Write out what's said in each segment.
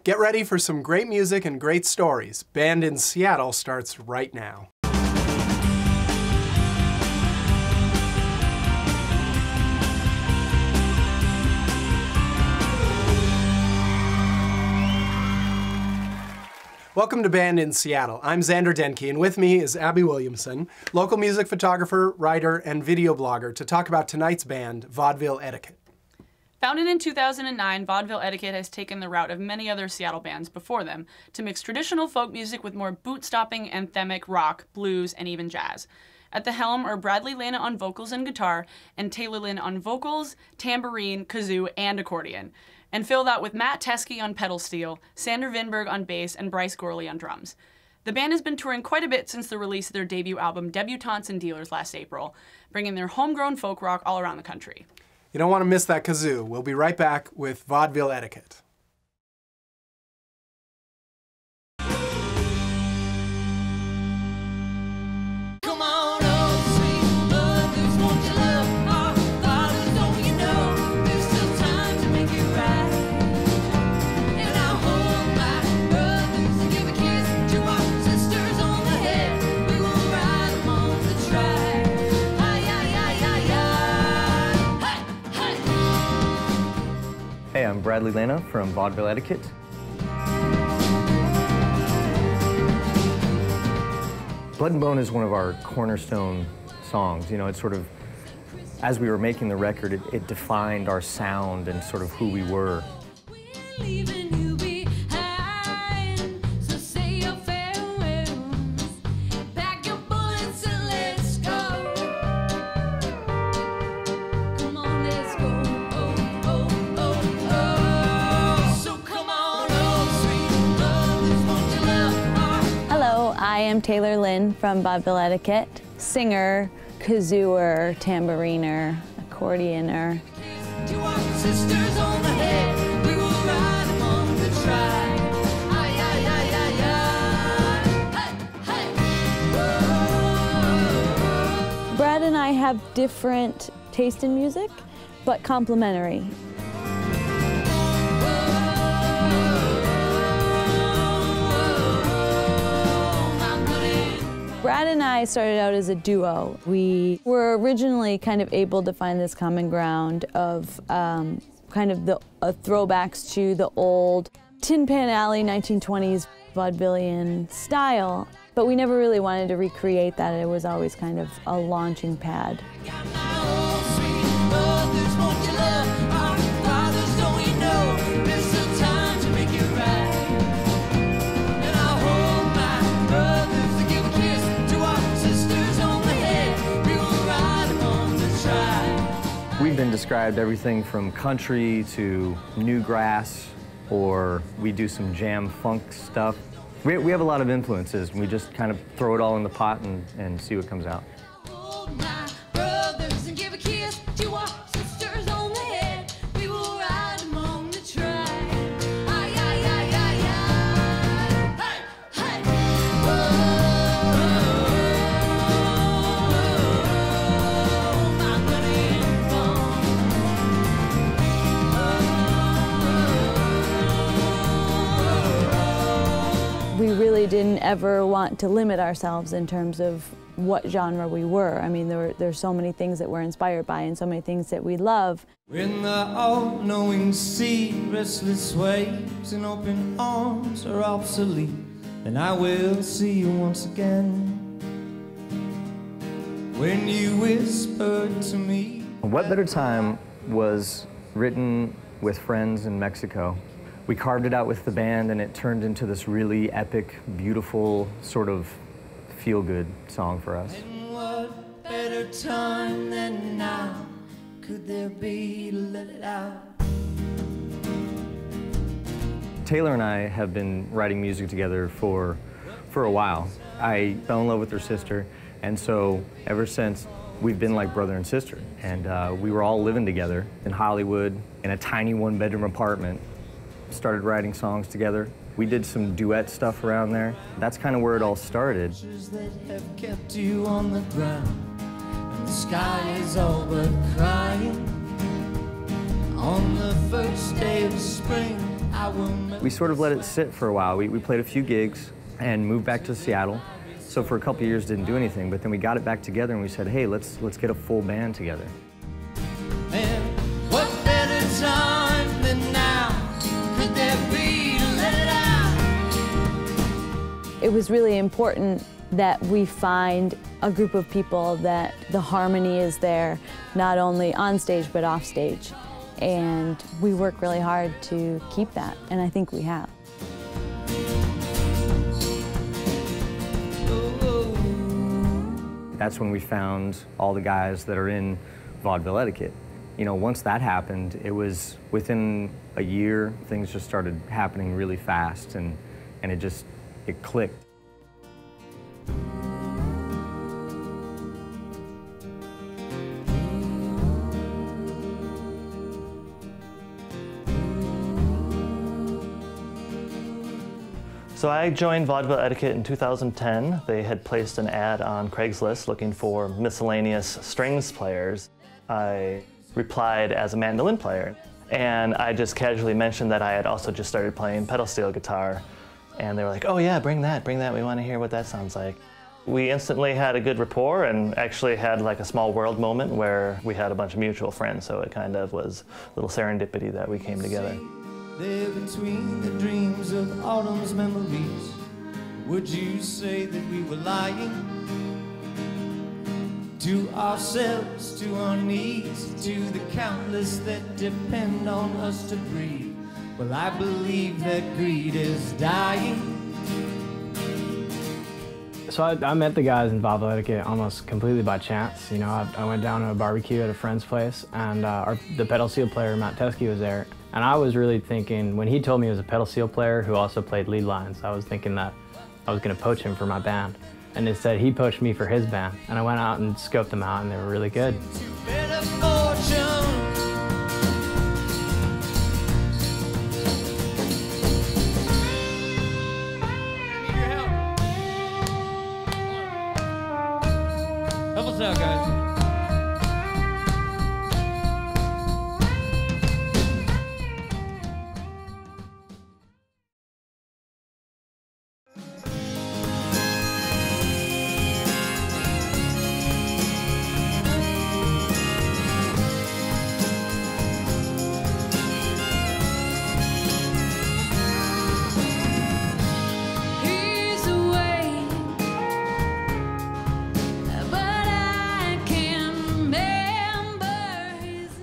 Get ready for some great music and great stories. Band in Seattle starts right now. Welcome to Band in Seattle. I'm XANDER DENKE, and with me is Abby Williamson, local music photographer, writer, and video blogger, to talk about tonight's band, Vaudeville Etiquette. Founded in 2009, Vaudeville Etiquette has taken the route of many other Seattle bands before them to mix traditional folk music with more boot-stopping, anthemic rock, blues, and even jazz. At the helm are Bradley Lana on vocals and guitar, and Taylor Lynn on vocals, tambourine, kazoo, and accordion. And filled out with Matt TESKE on pedal steel, Sander Vinberg on bass, and Bryce GOURLE on drums. The band has been touring quite a bit since the release of their debut album, Debutantes and Dealers, last April, bringing their homegrown folk rock all around the country. You don't want to miss that kazoo. We'll be right back with Vaudeville Etiquette. Hey, I'm Bradley Lana from Vaudeville Etiquette. Blood and Bone is one of our cornerstone songs. You know, it's sort of, as we were making the record, it defined our sound and sort of who we were. I am Taylor Lynn from Vaudeville Etiquette, singer, kazooer, tambouriner, accordioner. Brad and I have different taste in music, but complementary. Brad and I started out as a duo. We were originally kind of able to find this common ground of kind of the throwbacks to the old Tin Pan Alley 1920s vaudevillian style, but we never really wanted to recreate that. It was always kind of a launching pad. We've been described everything from country to newgrass, or we do some jam funk stuff. We have a lot of influences, and we just kind of throw it all in the pot and see what comes out. We really didn't ever want to limit ourselves in terms of what genre we were. I mean, there's so many things that we're inspired by and so many things that we love. We're in the all-knowing sea, restless waves and open arms are obsolete, and I will see you once again when you whispered to me. What Better Time was written with friends in Mexico. We carved it out with the band, and it turned into this really epic, beautiful, sort of feel-good song for us. And what better time than now could there be to let it out? Taylor and I have been writing music together for a while. I fell in love with her sister, and so ever since, we've been like brother and sister. And we were all living together in Hollywood in a tiny one-bedroom apartment. Started writing songs together. We did some duet stuff around there. That's kind of where it all started. That have kept you on the ground, and the sky is all but crying. On the first day of spring, I will make. We sort of let it sit for a while. We played a few gigs and moved back to Seattle. So for a couple of years didn't do anything, but then we got it back together and we said, hey, let's get a full band together. And what better time than now could there be to let it out? It was really important that we find a group of people that the harmony is there, not only on stage but off stage. And we work really hard to keep that, and I think we have. That's when we found all the guys that are in Vaudeville Etiquette. You know, once that happened, it was within a year, things just started happening really fast, and it clicked. So I joined Vaudeville Etiquette in 2010. They had placed an ad on Craigslist looking for miscellaneous strings players. I replied as a mandolin player, and I just casually mentioned that I had also just started playing pedal steel guitar. And they were like, oh yeah, bring that, we want to hear what that sounds like. We instantly had a good rapport and actually had like a small world moment where we had a bunch of mutual friends, so it kind of was a little serendipity that we came together. There between the dreams of autumn's memories, would you say that we were lying to ourselves, to our needs, to the countless that depend on us to breathe? Well, I believe that greed is dying. So I met the guys in Vaudeville Etiquette almost completely by chance. You know, I went down to a barbecue at a friend's place, and the pedal steel player, TESKE, was there. And I was really thinking, when he told me he was a pedal steel player who also played lead lines, I was thinking that I was going to poach him for my band. And instead, he poached me for his band. And I went out and scoped them out, and they were really good. Help us out, guys.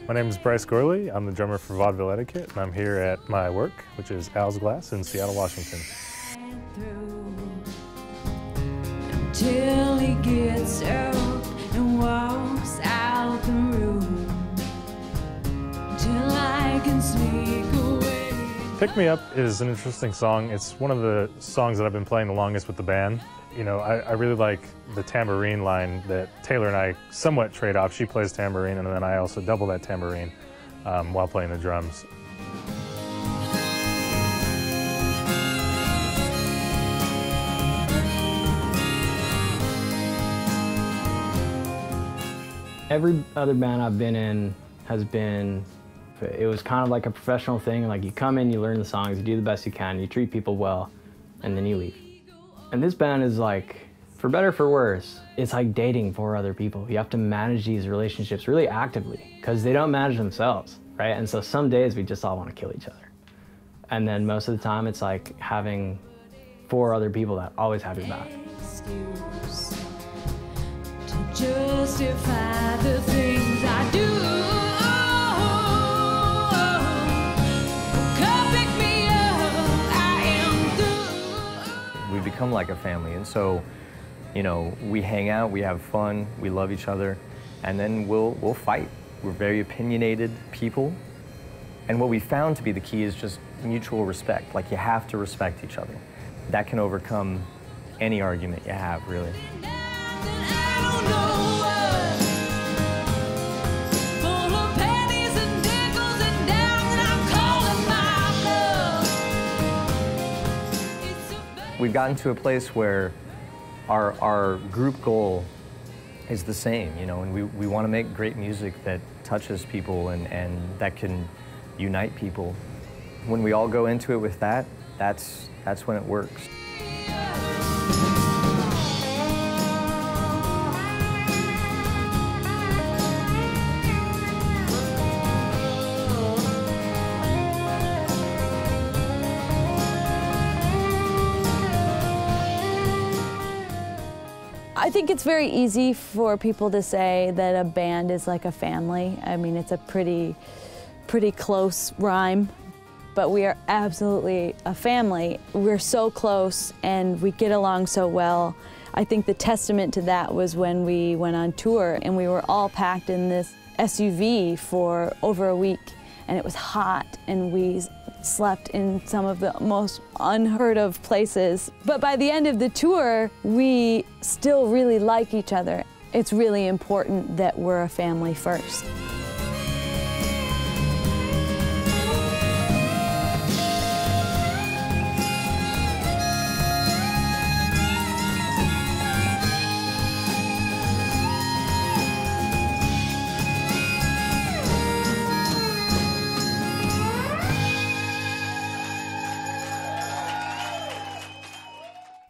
My name is Bryce GOURLE. I'm the drummer for Vaudeville Etiquette, and I'm here at my work, which is Al's Glass in Seattle, Washington. Till he gets up and walks out the room, till I can sneak away. Pick Me Up is an interesting song. It's one of the songs that I've been playing the longest with the band. You know, I really like the tambourine line that Taylor and I somewhat trade off. She plays tambourine, and then I also double that tambourine while playing the drums. Every other band I've been in has been, it was kind of like a professional thing. Like, you come in, you learn the songs, you do the best you can, you treat people well, and then you leave. And this band is like, for better or for worse, it's like dating 4 other people. You have to manage these relationships really actively because they don't manage themselves, right? And so some days we just all want to kill each other. And then most of the time it's like having 4 other people that always have your back. To justify the things I do. Come pick me up, I am through. We become like a family, and so, you know, we hang out, we have fun, we love each other, and then we'll fight. We're very opinionated people, and what we found to be the key is just mutual respect. Like, you have to respect each other. That can overcome any argument you have, really. We've gotten to a place where our group goal is the same, you know, and we want to make great music that touches people and that can unite people. When we all go into it with that, that's when it works. I think it's very easy for people to say that a band is like a family. I mean, it's a pretty close rhyme, but we are absolutely a family. We're so close and we get along so well. I think the testament to that was when we went on tour and we were all packed in this SUV for over a week, and it was hot and we slept in some of the most unheard of places. But by the end of the tour, we still really like each other. It's really important that we're a family first.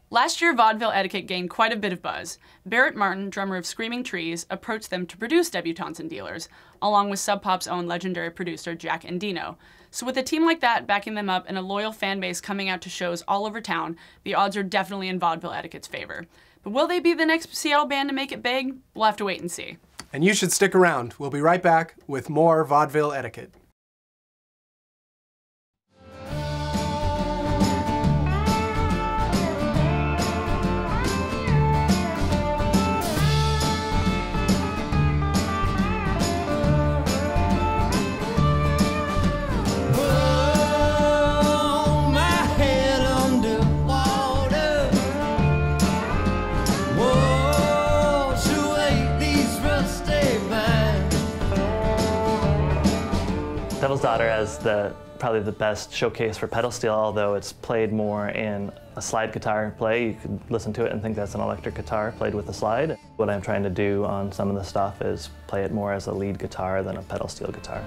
Last year, Vaudeville Etiquette gained quite a bit of buzz. Barrett Martin, drummer of Screaming Trees, approached them to produce Debutantes and Dealers, along with Sub Pop's own legendary producer Jack Endino. So with a team like that backing them up and a loyal fan base coming out to shows all over town, the odds are definitely in Vaudeville Etiquette's favor. But will they be the next Seattle band to make it big? We'll have to wait and see. And you should stick around. We'll be right back with more Vaudeville Etiquette. Devil's Daughter as probably the best showcase for pedal steel, although it's played more in a slide guitar play. You could listen to it and think that's an electric guitar played with a slide. What I'm trying to do on some of the stuff is play it more as a lead guitar than a pedal steel guitar.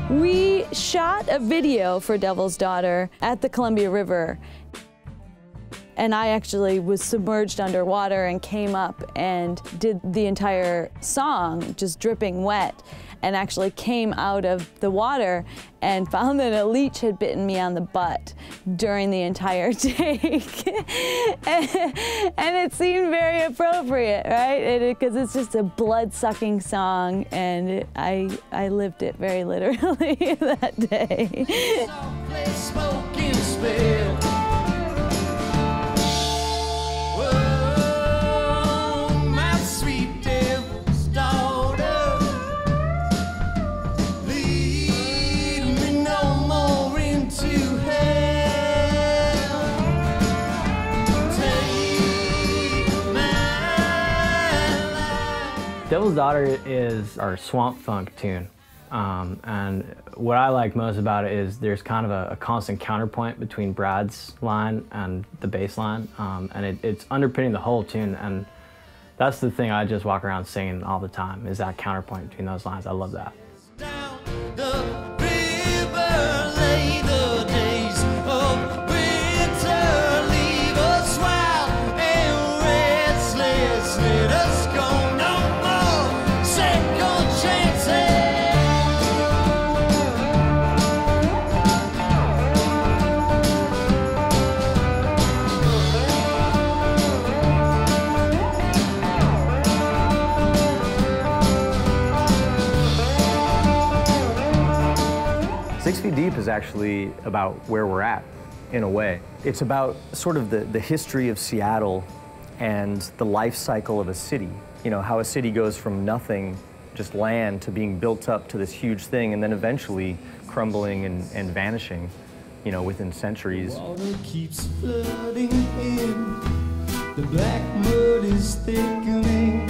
We shot a video for Devil's Daughter at the Columbia River, and I actually was submerged underwater and came up and did the entire song just dripping wet, and actually came out of the water and found that a leech had bitten me on the butt during the entire take. And it seemed very appropriate, right? Because it's just a blood-sucking song, and I lived it very literally that day. Devil's Daughter is our swamp funk tune. And what I like most about it is there's kind of a constant counterpoint between Brad's line and the bass line. And it's underpinning the whole tune. And that's the thing I just walk around singing all the time, is that counterpoint between those lines. I love that. Down the river lay the days of winter, leave us wild and restless, let us go. Six Feet Deep is actually about where we're at, in a way. It's about sort of the history of Seattle and the life cycle of a city. You know, how a city goes from nothing, just land, to being built up to this huge thing, and then eventually crumbling and vanishing, you know, within centuries. Water keeps flooding in, the black mud is thickening,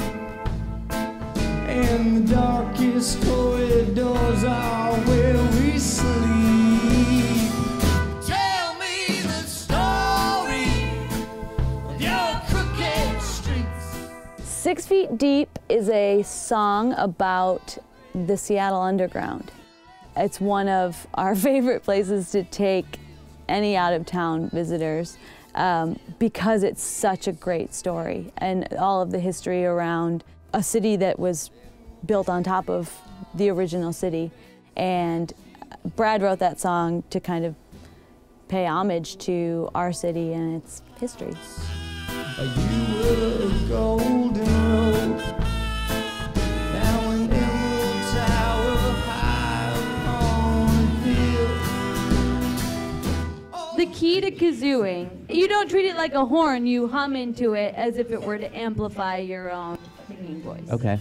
and the darkest corridors are where we sleep. Tell me the story. 6 Feet Deep is a song about the Seattle Underground. It's one of our favorite places to take any out-of-town visitors because it's such a great story and all of the history around a city that was built on top of the original city. And Brad wrote that song to kind of pay homage to our city and its history. You were a golden road down an emerald tower high upon a hill. The key to kazooing, you don't treat it like a horn, you hum into it as if it were to amplify your own singing voice. Okay.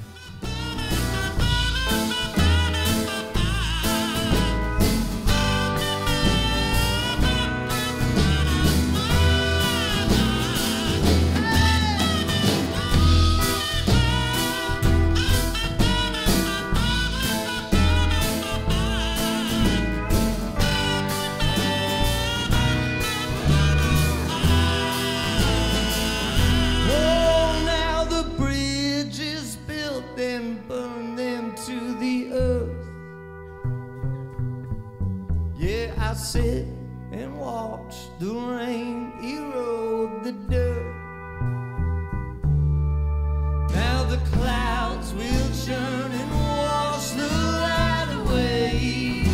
I sit and watch the rain erode the dirt. Now the clouds will churn and wash the light away.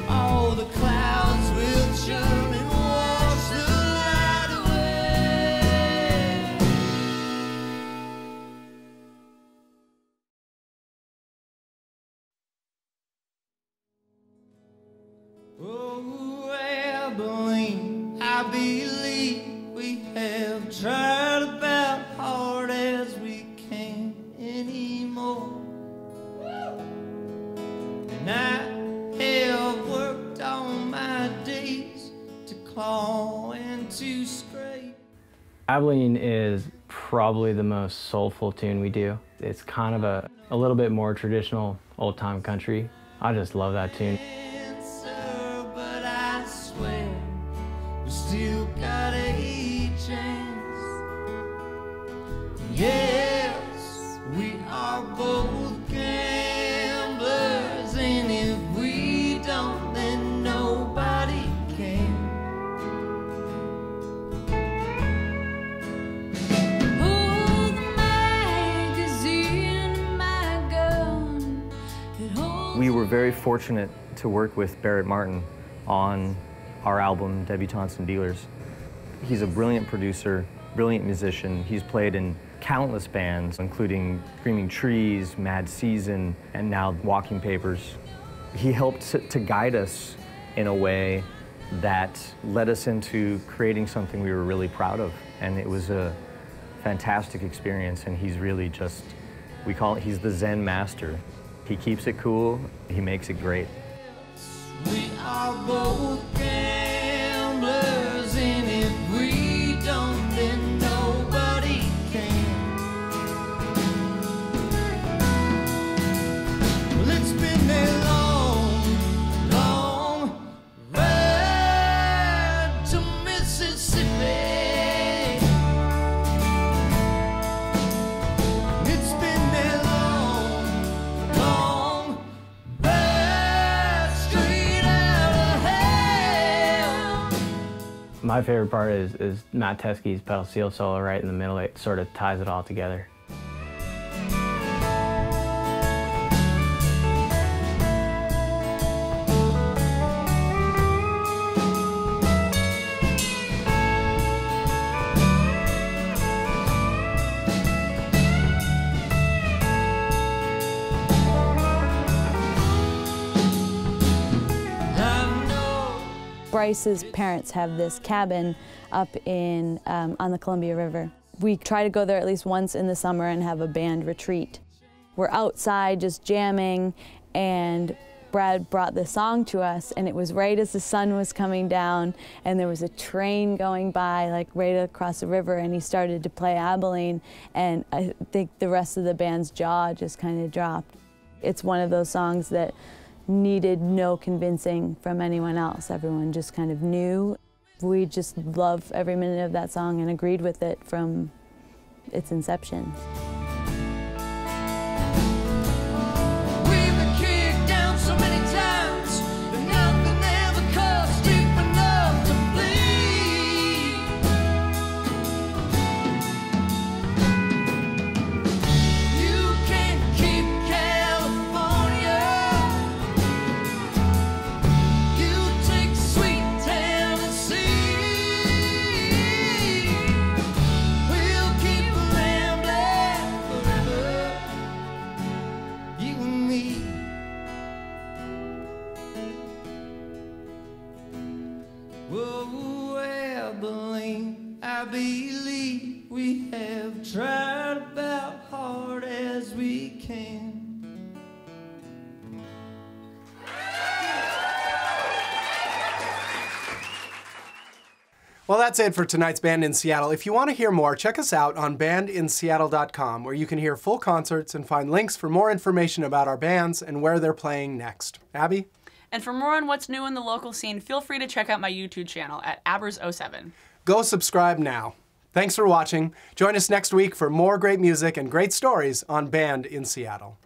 All the clouds will churn and wash the light away. Oh, Abilene, I believe we have tried about hard as we can anymore. And I have worked all my days to claw and to scrape. Abilene is probably the most soulful tune we do. It's kind of a little bit more traditional old-time country. I just love that tune. We still got a chance. Yes, we are both gamblers, and if we don't, then nobody can. Hold the magazine, my gun. We were very fortunate to work with Barrett Martin on our album, Debutantes and Dealers. He's a brilliant producer, brilliant musician. He's played in countless bands, including Screaming Trees, Mad Season, and now Walking Papers. He helped to guide us in a way that led us into creating something we were really proud of. And it was a fantastic experience, and he's really just, we call it, he's the Zen master. He keeps it cool, he makes it great. We are both gamblers, and if we don't, then nobody can. Well, it's been a long, long ride to Mississippi. It's been a long, long ride straight out of hell. My favorite part is Matt Teske's pedal steel solo right in the middle. It sort of ties it all together. Bryce's parents have this cabin up in, on the Columbia River. We try to go there at least once in the summer and have a band retreat. We're outside just jamming, and Brad brought the song to us, and it was right as the sun was coming down, and there was a train going by like right across the river, and he started to play Abilene, and I think the rest of the band's jaw just kind of dropped. It's one of those songs that needed no convincing from anyone else. Everyone just kind of knew. We just love every minute of that song and agreed with it from its inception. I believe we have tried about hard as we can. Well, that's it for tonight's Band in Seattle. If you want to hear more, check us out on bandinseattle.com, where you can hear full concerts and find links for more information about our bands and where they're playing next. Abby? And for more on what's new in the local scene, feel free to check out my YouTube channel at Abbers07. Go subscribe now. Thanks for watching. Join us next week for more great music and great stories on Band in Seattle.